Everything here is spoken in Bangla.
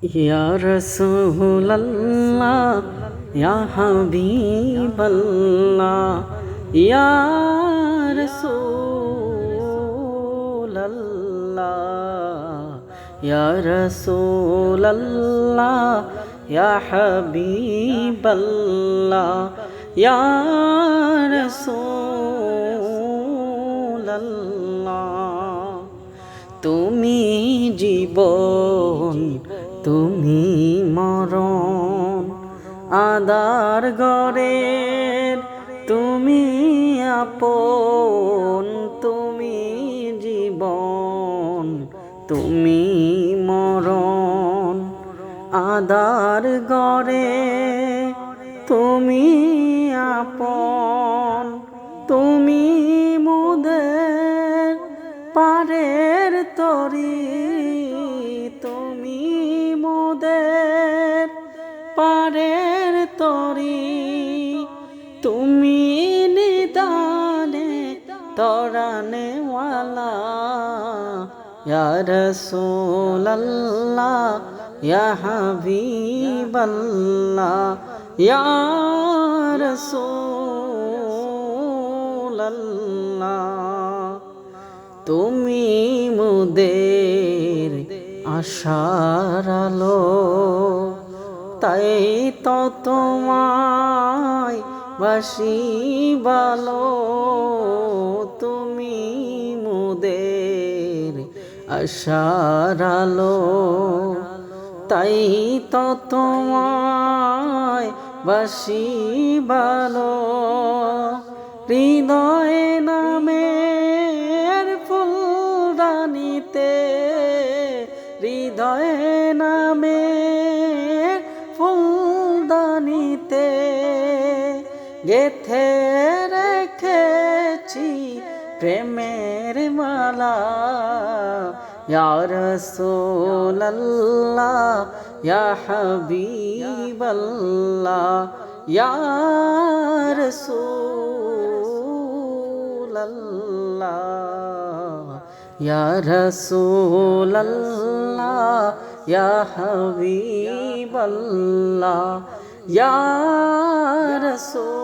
ইয়া রাসূলুল্লাহ ইয়া হাবিবাল্লাহ ইয়া রাসূলুল্লাহ ইয়া রাসূলুল্লাহ ইয়া হাবিবাল্লাহ ইয়া রাসূলুল্লাহ তুমি জীবন তুমি মরণ আদার গরের তুমি আপন তুমি জীবন তুমি মরণ আদার গরে তুমি আপন তুমি মুদের পারের তরি তুমি মুদের পারের তরি তুমি নিদানে তরানেওয়ালা ইয়া রাসূলুল্লাহ ইয়া হাবিবাল্লাহ ইয়া রাসূলুল্লাহ তুমি মুদের আশার আলো তাই তো তোমায় বাসি ভালো তুমি মুদের আশার আলো তাই তো তোমায় বাসি ভালো হৃদয়ে নামের ফুলদানিতে হৃদয়ে নামের ফুলদানিতে গেথে রেখেছি প্রেমের মালা ইয়া রাসূলুল্লাহ ইয়া হাবিবাল্লাহ ইয়া রাসূলুল্লাহ ইয়া রাসূলুল্লাহ ইয়া হাবিবাল্লাহ ইয়া রাসূলুল্লাহ